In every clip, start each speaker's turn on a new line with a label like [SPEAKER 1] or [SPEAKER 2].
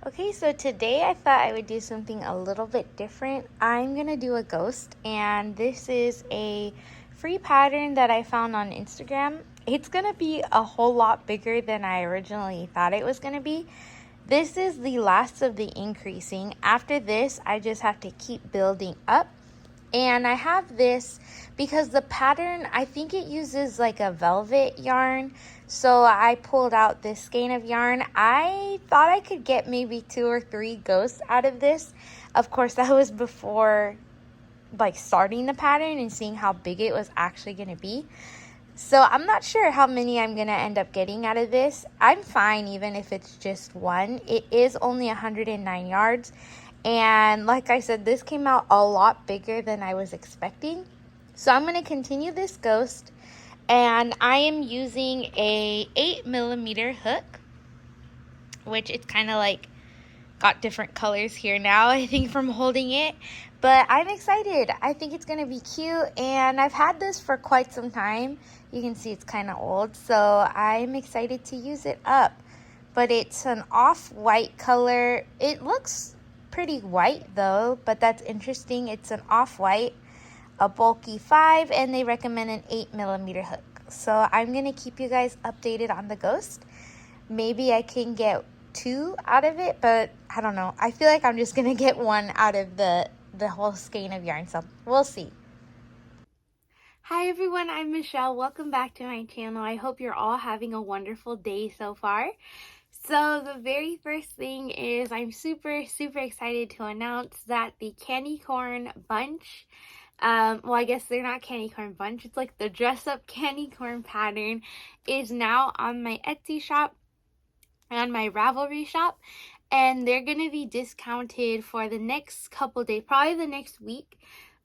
[SPEAKER 1] Okay, so today I thought I would do something a little bit different. I'm gonna do a ghost, and this is a free pattern that I found on Instagram. It's gonna be a whole lot bigger than I originally thought it was gonna be. This is the last of the increasing. After this, I just have to keep building up. And I have this because the pattern, I think it uses like a velvet yarn. So I pulled out this skein of yarn. I thought I could get maybe 2 or 3 ghosts out of this. Of course, that was before like starting the pattern and seeing how big it was actually going to be. So I'm not sure how many I'm going to end up getting out of this. I'm fine even if it's just one. It is only 109 yards. And like I said, this came out a lot bigger than I was expecting. So I'm going to continue this ghost. And I am using a 8mm hook, which it's kind of like got different colors here now, I think, from holding it. But I'm excited. I think it's going to be cute. And I've had this for quite some time. You can see it's kind of old. So I'm excited to use it up. But it's an off-white color. It looks pretty white though, but that's interesting. It's an off-white, a bulky 5, and they recommend an 8mm hook. So I'm going to keep you guys updated on the ghost. Maybe I can get 2 out of it, but I don't know. I feel like I'm just going to get 1 out of the whole skein of yarn, so we'll see. Hi everyone, I'm Michelle. Welcome back to my channel. I hope you're all having a wonderful day so far. So the very first thing is I'm super excited to announce that the candy corn bunch, well, I guess they're not candy corn bunch, it's like the dress up candy corn pattern, is now on my Etsy shop and my Ravelry shop, and they're gonna be discounted for the next couple days, probably the next week.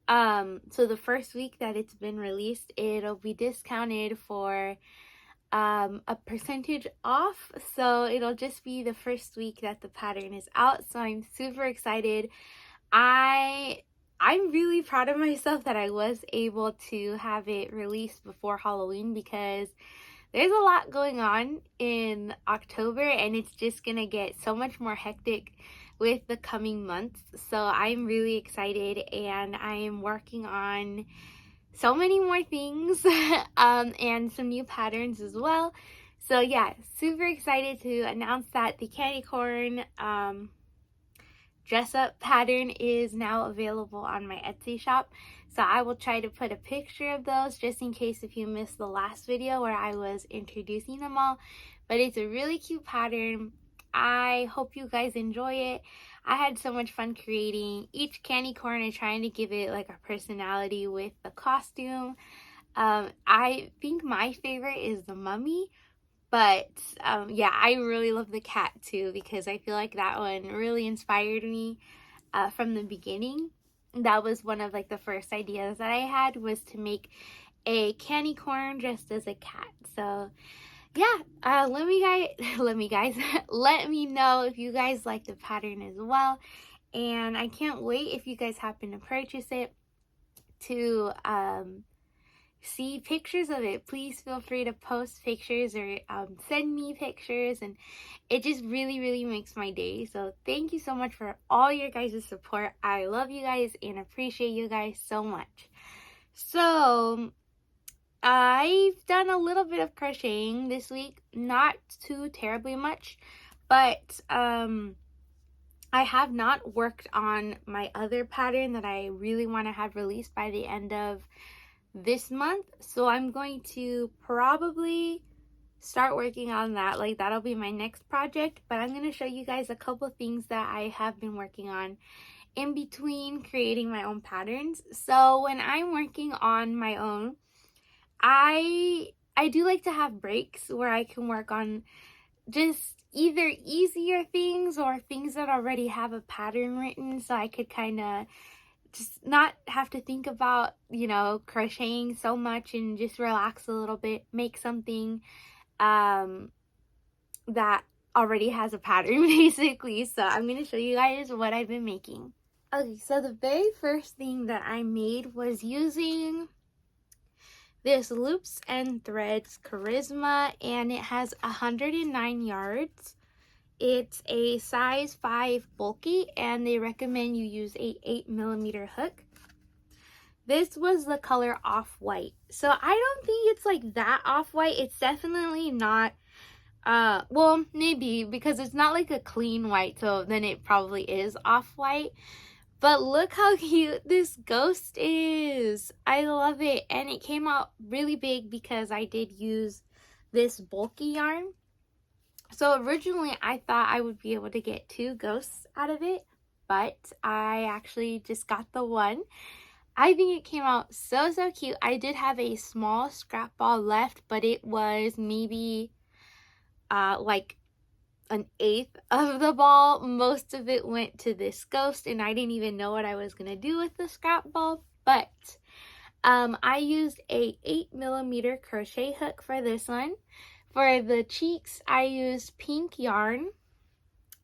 [SPEAKER 1] So the first week that it's been released, it'll be discounted for a percentage off. So it'll just be the first week that the pattern is out. So I'm super excited. I'm really proud of myself that I was able to have it released before Halloween, because there's a lot going on in October and it's just gonna get so much more hectic with the coming months. So I'm really excited, and I am working on so many more things and some new patterns as well. So yeah, super excited to announce that the candy corn dress up pattern is now available on my Etsy shop. So I will try to put a picture of those just in case if you missed the last video where I was introducing them all. But it's a really cute pattern. I hope you guys enjoy it. I had so much fun creating each candy corn and trying to give it like a personality with the costume. I think my favorite is the mummy, but yeah, I really love the cat too, because I feel like that one really inspired me from the beginning. That was one of like the first ideas that I had, was to make a candy corn dressed as a cat. So yeah, let me know if you guys like the pattern as well. And I can't wait, if you guys happen to purchase it, to see pictures of it. Please feel free to post pictures or send me pictures, and it just really makes my day. So thank you so much for all your guys' support. I love you guys and appreciate you guys so much. So I've done a little bit of crocheting this week, not too terribly much, but I have not worked on my other pattern that I really want to have released by the end of this month. So I'm going to probably start working on that. Like, that'll be my next project, but I'm going to show you guys a couple things that I have been working on in between creating my own patterns. So when I'm working on my own, I do like to have breaks where I can work on just either easier things or things that already have a pattern written, so I could kind of just not have to think about, you know, crocheting so much and just relax a little bit, make something that already has a pattern basically. So I'm going to show you guys what I've been making. Okay, so the very first thing that I made was using this Loops and Threads Charisma, and it has 109 yards. It's a size 5 bulky, and they recommend you use a 8mm hook. This was the color Off-White. So I don't think it's like that Off-White. It's definitely not, well, maybe, because it's not like a clean white, so then it probably is Off-White. But look how cute this ghost is. I love it. And it came out really big because I did use this bulky yarn. So originally I thought I would be able to get 2 ghosts out of it, but I actually just got the one. I think it came out so cute. I did have a small scrap ball left, but it was maybe like an eighth of the ball. Most of it went to this ghost, and I didn't even know what I was gonna do with the scrap ball. But I used a 8mm crochet hook for this one. For the cheeks, I used pink yarn.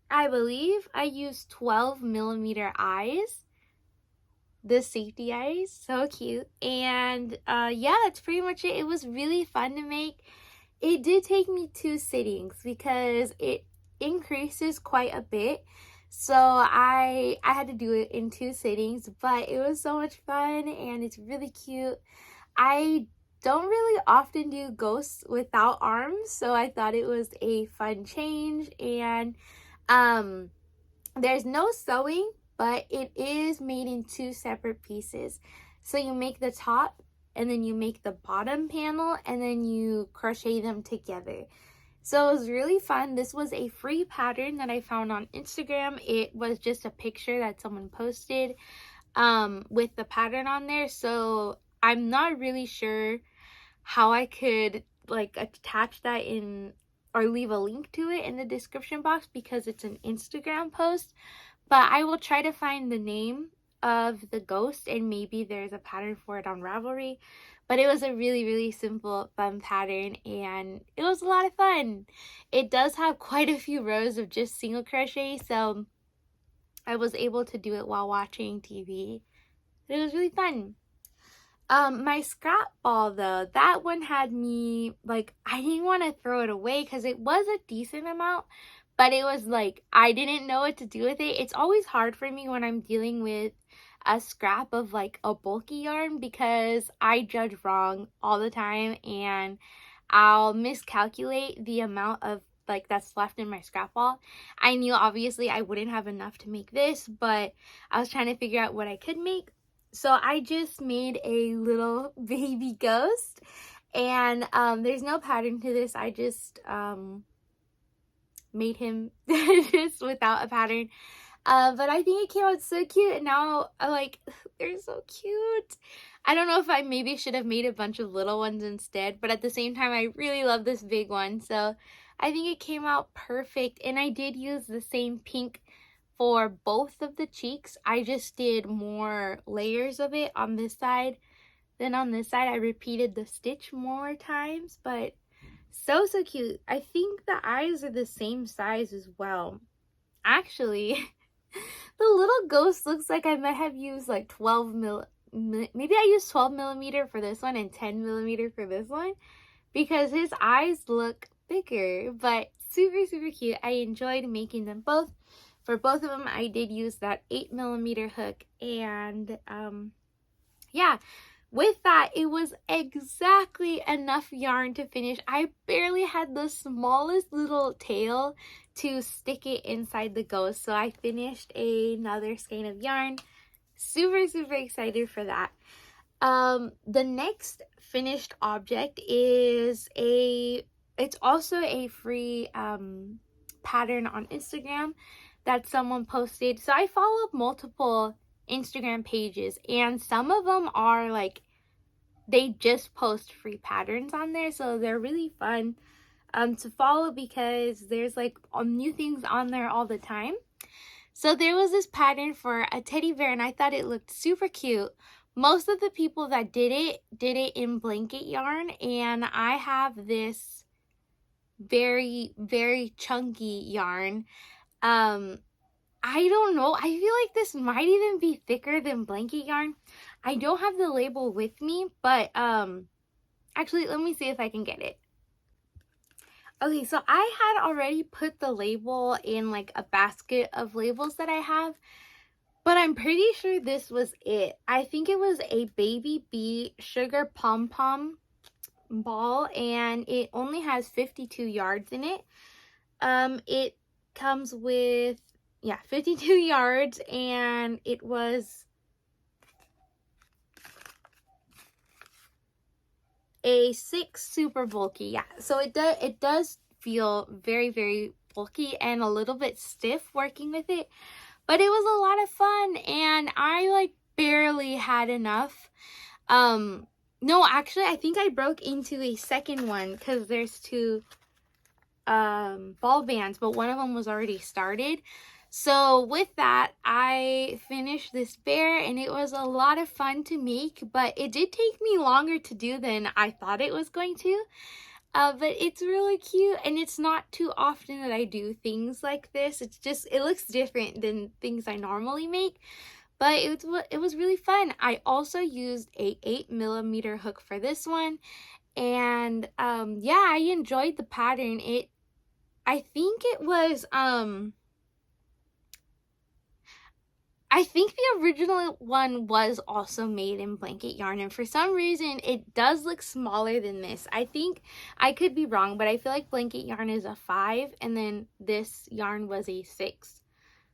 [SPEAKER 1] I believe I used 12mm eyes. The safety eyes, so cute. And yeah, that's pretty much it. It was really fun to make. It did take me 2 sittings because it increases quite a bit, so I had to do it in 2 sittings, but it was so much fun and it's really cute. I don't really often do ghosts without arms, so I thought it was a fun change. And there's no sewing, but it is made in 2 separate pieces. So you make the top, and then you make the bottom panel, and then you crochet them together. So it was really fun. This was a free pattern that I found on Instagram. It was just a picture that someone posted with the pattern on there. So I'm not really sure how I could like attach that in or leave a link to it in the description box because it's an Instagram post. But I will try to find the name of the ghost, and maybe there's a pattern for it on Ravelry. But it was a really simple, fun pattern, and it was a lot of fun. It does have quite a few rows of just single crochet, so I was able to do it while watching TV. It was really fun. My scrap ball though, that one had me, like, I didn't want to throw it away because it was a decent amount, but it was like, I didn't know what to do with it. It's always hard for me when I'm dealing with a scrap of like a bulky yarn because I judge wrong all the time, and I'll miscalculate the amount of like that's left in my scrap ball. I knew obviously I wouldn't have enough to make this, but I was trying to figure out what I could make. So I just made a little baby ghost, and there's no pattern to this. I just made him just without a pattern. But I think it came out so cute, and now I'm like, they're so cute. I don't know if I maybe should have made a bunch of little ones instead, but at the same time, I really love this big one. So I think it came out perfect, and I did use the same pink for both of the cheeks. I just did more layers of it on this side than on this side. I repeated the stitch more times, but so cute. I think the eyes are the same size as well. Actually, the little ghost looks like I might have used like 12mm. Maybe I used 12mm for this one and 10mm for this one because his eyes look bigger, but super cute. I enjoyed making them both. For both of them, I did use that 8mm hook, and yeah, with that, it was exactly enough yarn to finish. I barely had the smallest little tail to stick it inside the ghost, so I finished another skein of yarn. Super excited for that. The next finished object is it's also a free pattern on Instagram that someone posted. So I follow multiple Instagram pages, and some of them are like, they just post free patterns on there, so they're really fun to follow because there's like new things on there all the time. So there was this pattern for a teddy bear, and I thought it looked super cute. Most of the people that did it in blanket yarn, and I have this very chunky yarn. I don't know. I feel like this might even be thicker than blanket yarn. I don't have the label with me, but actually, let me see if I can get it. Okay, so I had already put the label in like a basket of labels that I have, but I'm pretty sure this was it. I think it was a Baby Bee Sugar Pom Pom ball, and it only has 52 yards in it. It comes with, yeah, 52 yards, and it was a 6 super bulky. Yeah, so it does feel very, very bulky and a little bit stiff working with it, but it was a lot of fun, and I like barely had enough. No, actually, I think I broke into a second one because there's two ball bands, but one of them was already started. So with that, I finished this bear, and it was a lot of fun to make, but it did take me longer to do than I thought it was going to. But it's really cute, and it's not too often that I do things like this. It's just, it looks different than things I normally make, but it was really fun. I also used a 8mm hook for this one, and yeah, I enjoyed the pattern. I think it was I think the original one was also made in blanket yarn, and for some reason it does look smaller than this. I think, I could be wrong, but I feel like blanket yarn is a 5 and then this yarn was a 6.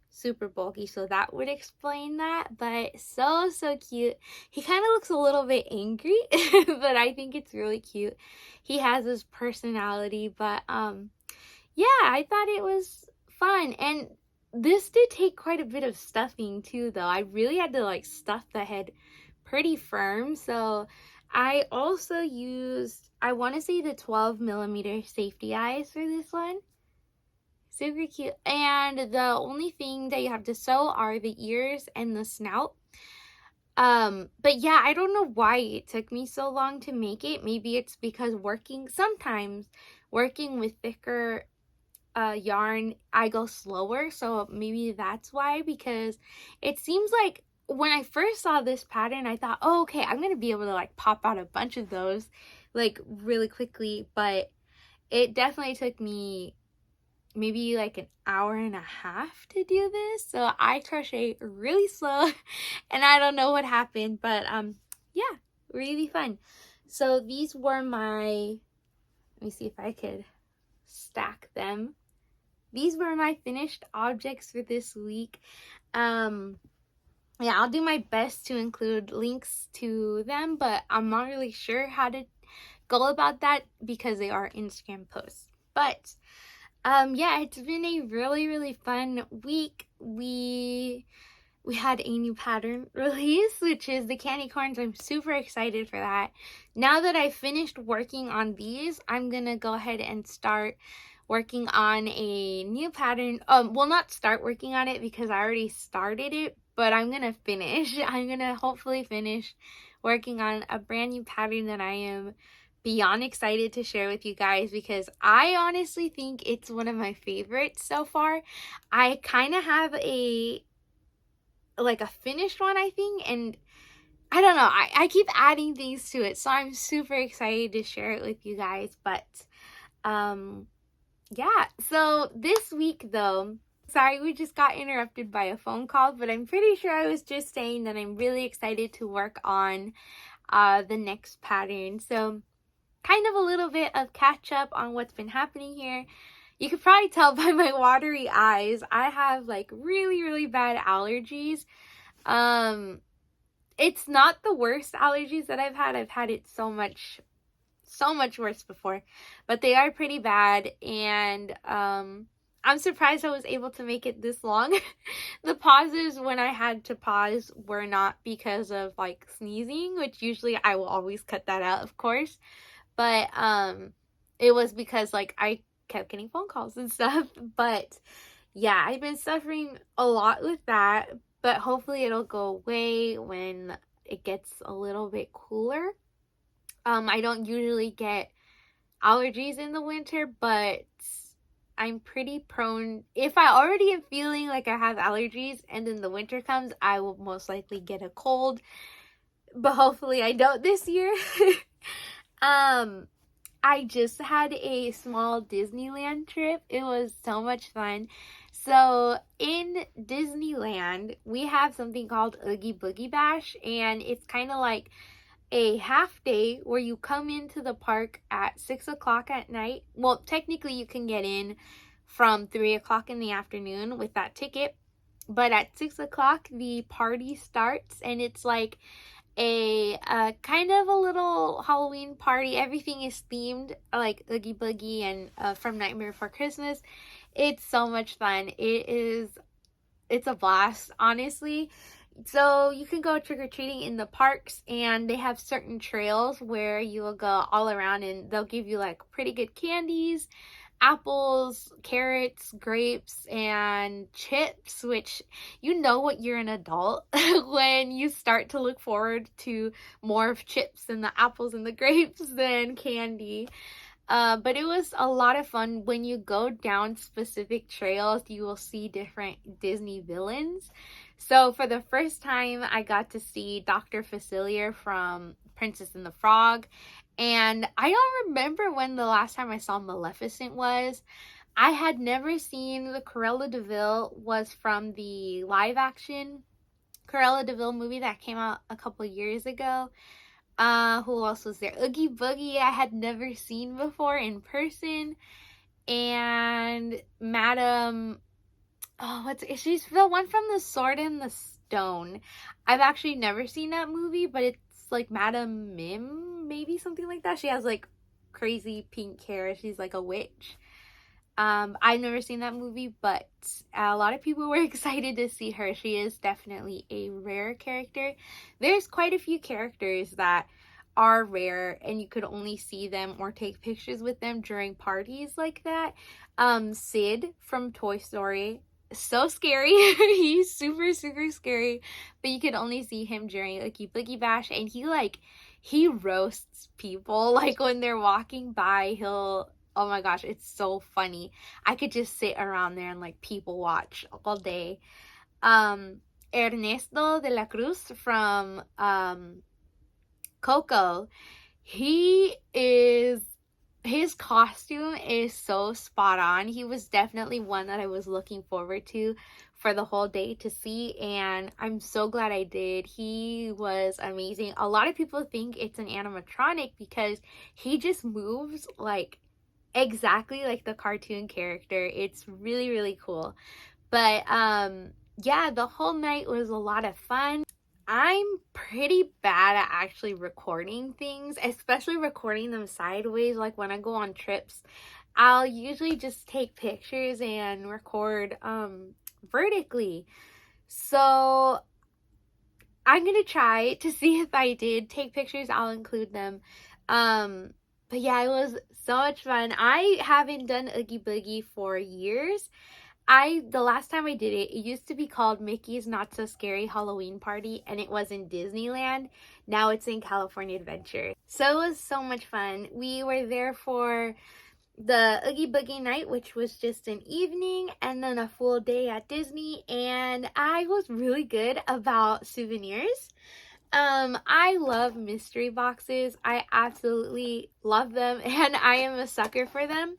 [SPEAKER 1] Super bulky, so that would explain that. But so cute. He kind of looks a little bit angry, but I think it's really cute. He has his personality, but yeah, I thought it was fun. And this did take quite a bit of stuffing too, though. I really had to like stuff the head pretty firm. So I also used, I want to say, the 12mm safety eyes for this one. Super cute. And the only thing that you have to sew are the ears and the snout. But yeah, I don't know why it took me so long to make it. Maybe it's because sometimes working with thicker yarn, I go slower, so maybe that's why. Because it seems like when I first saw this pattern, I thought, oh, okay, I'm gonna be able to like pop out a bunch of those like really quickly, but it definitely took me maybe like an hour and a half to do this. So I crochet really slow and I don't know what happened, but yeah, really fun. So these were my, let me see if I could stack them. These were my finished objects for this week. Yeah, I'll do my best to include links to them, but I'm not really sure how to go about that because they are Instagram posts. But yeah, it's been a really fun week. We had a new pattern release, which is the candy corns. I'm super excited for that. Now that I've finished working on these, I'm gonna go ahead and start working on a new pattern. Well, not start working on it because I already started it, but I'm gonna finish. I'm gonna hopefully finish working on a brand new pattern that I am beyond excited to share with you guys, because I honestly think it's one of my favorites so far. I kind of have a finished one, I think, and I don't know, I keep adding things to it, so I'm super excited to share it with you guys. But yeah, so this week though, sorry, we just got interrupted by a phone call, but I'm pretty sure I was just saying that I'm really excited to work on the next pattern. So kind of a little bit of catch up on what's been happening here. You could probably tell by my watery eyes, I have like really bad allergies. It's not the worst allergies that I've had. I've had it so much worse before, but they are pretty bad, and I'm surprised I was able to make it this long. The pauses when I had to pause were not because of like sneezing, which usually I will always cut that out, of course. But it was because like I kept getting phone calls and stuff. But yeah, I've been suffering a lot with that, but hopefully it'll go away when it gets a little bit cooler. I don't usually get allergies in the winter, but I'm pretty prone, if I already am feeling like I have allergies and then the winter comes, I will most likely get a cold, but hopefully I don't this year. I just had a small Disneyland trip. It was so much fun. So in Disneyland, we have something called Oogie Boogie Bash, and it's kind of like a half day where you come into the park at 6 o'clock at night. Well, technically you can get in from 3 o'clock in the afternoon with that ticket, but at 6 o'clock the party starts, and it's like a kind of a little Halloween party. Everything is themed like Oogie Boogie and from Nightmare Before Christmas. It's so much fun. It's a blast, honestly. So you can go trick-or-treating in the parks, and they have certain trails where you will go all around, and they'll give you like pretty good candies, apples, carrots, grapes, and chips, which you know what you're an adult when you start to look forward to more of chips and the apples and the grapes than candy. But it was a lot of fun. When you go down specific trails, you will see different Disney villains. So for the first time, I got to see Dr. Facilier from Princess and the Frog. And I don't remember when the last time I saw Maleficent was. I had never seen the Cruella de Vil was from the live action Cruella de Vil movie that came out a couple years ago. Who else was there? Oogie Boogie I had never seen before in person. And Madame, she's the one from The Sword and the Stone. I've actually never seen that movie, but it's like Madame Mim, maybe something like that. She has like crazy pink hair. She's like a witch. I've never seen that movie, but a lot of people were excited to see her. She is definitely a rare character. There's quite a few characters that are rare and you could only see them or take pictures with them during parties like that. Sid from Toy Story, so scary. He's super scary, but you could only see him during Oogie Boogie Bash, and he roasts people. Like when they're walking by, oh my gosh, it's so funny. I could just sit around there and like people watch all day. Ernesto de la Cruz from Coco, his costume is so spot on. He was definitely one that I was looking forward to for the whole day to see, and I'm so glad I did. He was amazing. A lot of people think it's an animatronic because he just moves like exactly like the cartoon character. It's really cool. But yeah, the whole night was a lot of fun. I'm pretty bad at actually recording things, especially recording them sideways. Like when I go on trips, I'll usually just take pictures and record vertically. So I'm gonna try to see if I did take pictures. I'll include them. But yeah, it was so much fun. I haven't done Oogie Boogie for years. The last time I did it, it used to be called Mickey's Not So Scary Halloween Party, and it was in Disneyland. Now it's in California Adventure. So it was so much fun. We were there for the Oogie Boogie night, which was just an evening, and then a full day at Disney, and I was really good about souvenirs. I love mystery boxes. I absolutely love them, and I am a sucker for them.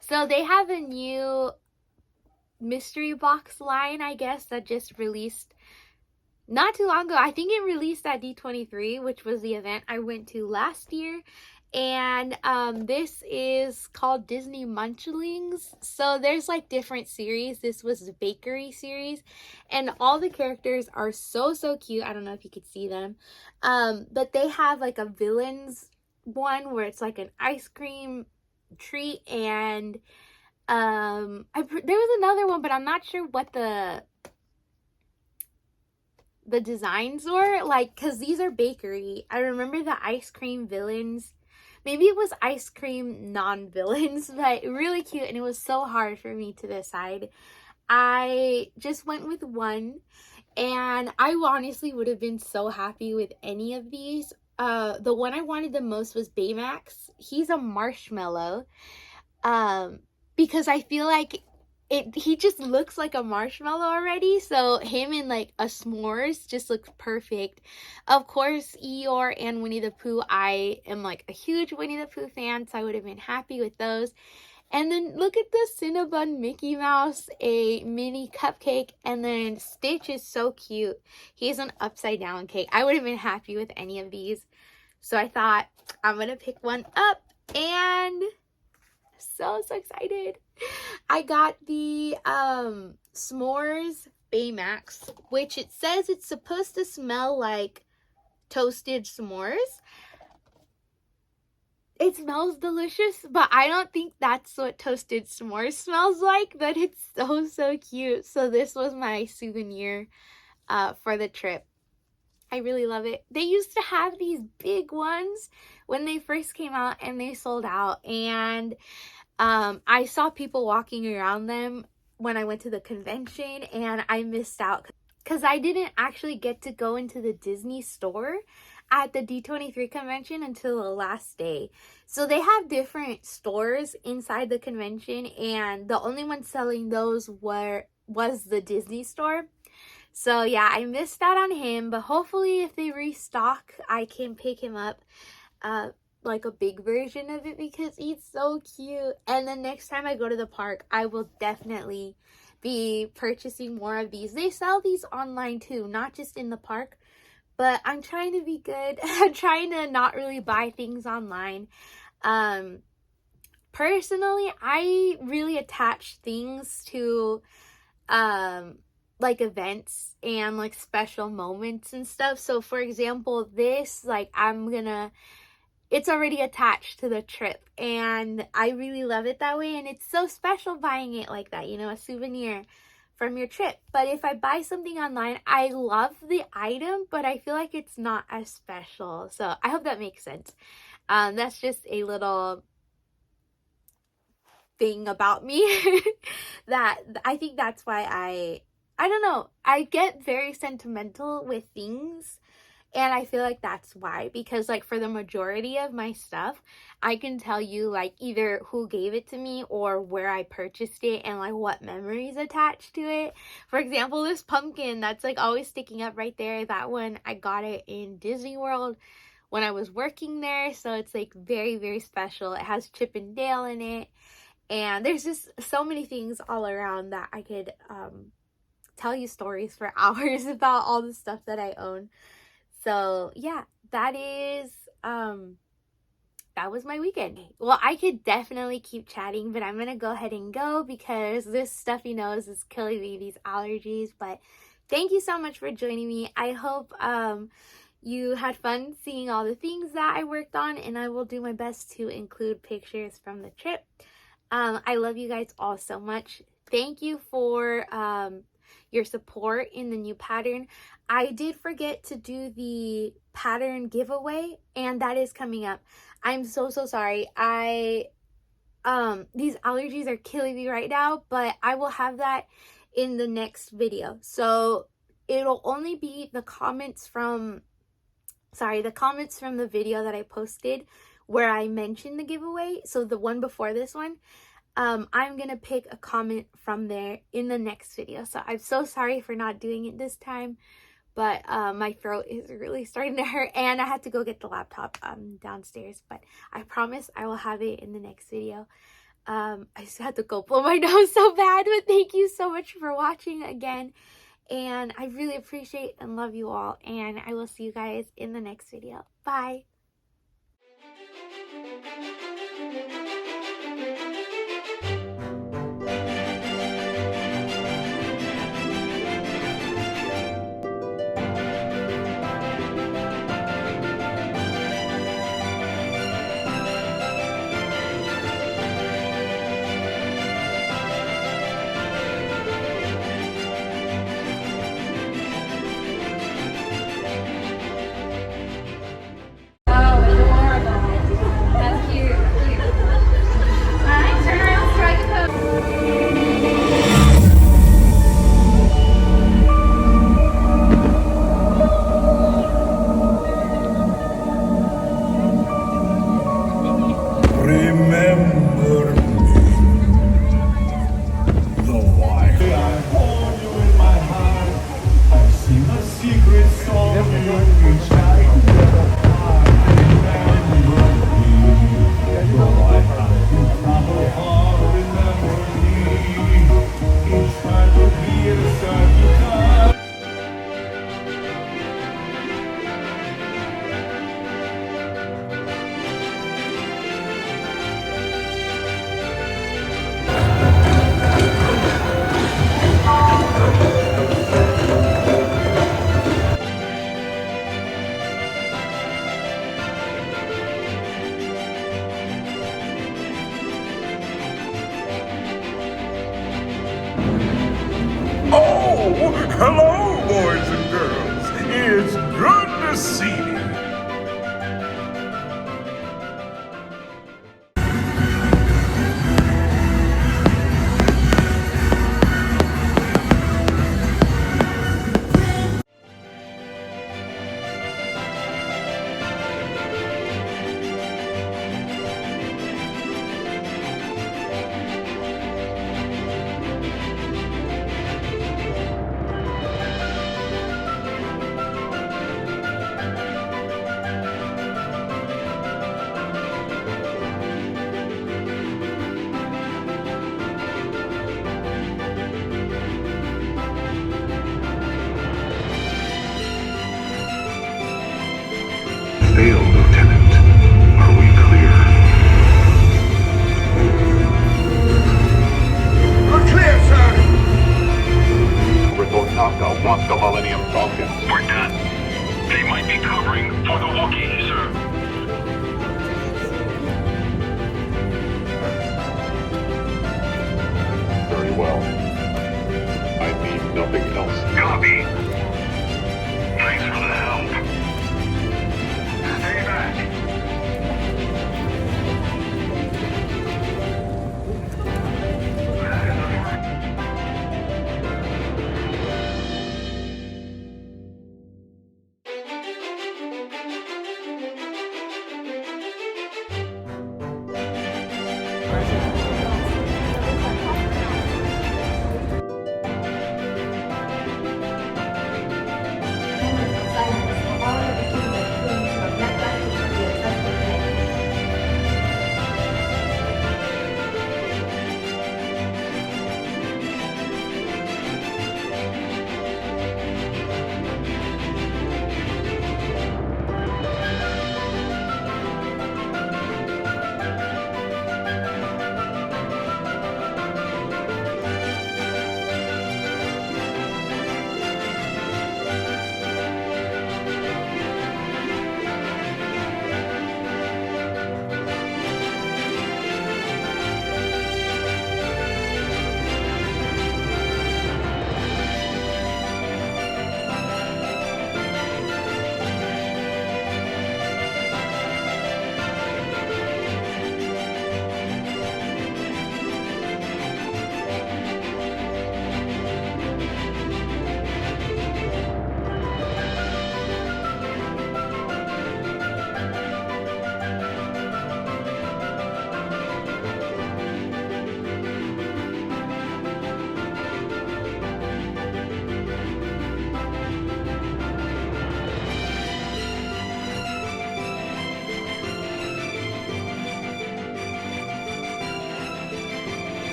[SPEAKER 1] So they have a new mystery box line, I guess, that just released not too long ago. I think it released at D23, which was the event I went to last year. And this is called Disney Munchlings. So there's like different series. This was the bakery series, and all the characters are so cute. I don't know if you could see them, but they have like a villains one where it's like an ice cream treat, and there was another one, but I'm not sure what the designs were like, because these are bakery. I remember the ice cream villains. Maybe it was ice cream non-villains, but really cute, and it was so hard for me to decide. I just went with one, and I honestly would have been so happy with any of these. The one I wanted the most was Baymax. He's a marshmallow, because I feel like he just looks like a marshmallow already. So him in like a s'mores just looks perfect. Of course, Eeyore and Winnie the Pooh. I am like a huge Winnie the Pooh fan, so I would have been happy with those. And then look at the Cinnabon Mickey Mouse, a mini cupcake, and then Stitch is so cute. He's an upside down cake. I would have been happy with any of these. So I thought I'm gonna pick one up, and so excited. I got the s'mores Baymax, which it says it's supposed to smell like toasted s'mores. It smells delicious, but I don't think that's what toasted s'mores smells like, but it's so cute. So this was my souvenir for the trip. I really love it. They used to have these big ones when they first came out and they sold out, and I saw people walking around them when I went to the convention, and I missed out because I didn't actually get to go into the Disney store at the D23 convention until the last day. So they have different stores inside the convention, and the only one selling those was the Disney store. So yeah, I missed out on him, but hopefully if they restock, I can pick him up, like a big version of it, because he's so cute. And the next time I go to the park, I will definitely be purchasing more of these. They sell these online too, not just in the park, but I'm trying to be good. I'm trying to not really buy things online. Personally, I really attach things to like events and like special moments and stuff. So for example, this, like, it's already attached to the trip, and I really love it that way, and it's so special buying it like that, you know, a souvenir from your trip. But if I buy something online, I love the item, but I feel like it's not as special. So I hope that makes sense. That's just a little thing about me that I think that's why I don't know, I get very sentimental with things. And I feel like that's why, because like for the majority of my stuff, I can tell you like either who gave it to me or where I purchased it and like what memories attached to it. For example, this pumpkin that's like always sticking up right there, that one, I got it in Disney World when I was working there. So it's like very special. It has Chip and Dale in it. And there's just so many things all around that I could tell you stories for hours about all the stuff that I own. So yeah, that was my weekend. Well, I could definitely keep chatting, but I'm gonna go ahead and go because this stuffy nose is killing me, these allergies. But thank you so much for joining me. I hope you had fun seeing all the things that I worked on, and I will do my best to include pictures from the trip. I love you guys all so much. Thank you for your support in the new pattern. I did forget to do the pattern giveaway, and that is coming up. I'm so sorry. These allergies are killing me right now, but I will have that in the next video. So it'll only be the comments from the video that I posted where I mentioned the giveaway. So the one before this one, I'm gonna pick a comment from there in the next video. So I'm so sorry for not doing it this time, but my throat is really starting to hurt, and I had to go get the laptop downstairs. But I promise I will have it in the next video. I just had to go blow my nose so bad, but thank you so much for watching again, and I really appreciate and love you all, and I will see you guys in the next video. Bye.
[SPEAKER 2] Hello, boys and girls. It's good to see you.
[SPEAKER 3] Fail, Lieutenant. Are we clear?
[SPEAKER 2] We're clear, sir.
[SPEAKER 3] Report Knockout wants the Millennium Falcon.
[SPEAKER 4] We're done. They might be covering for the Wookiees, sir.
[SPEAKER 3] Very well. I need nothing else.
[SPEAKER 4] Copy. Thanks for that.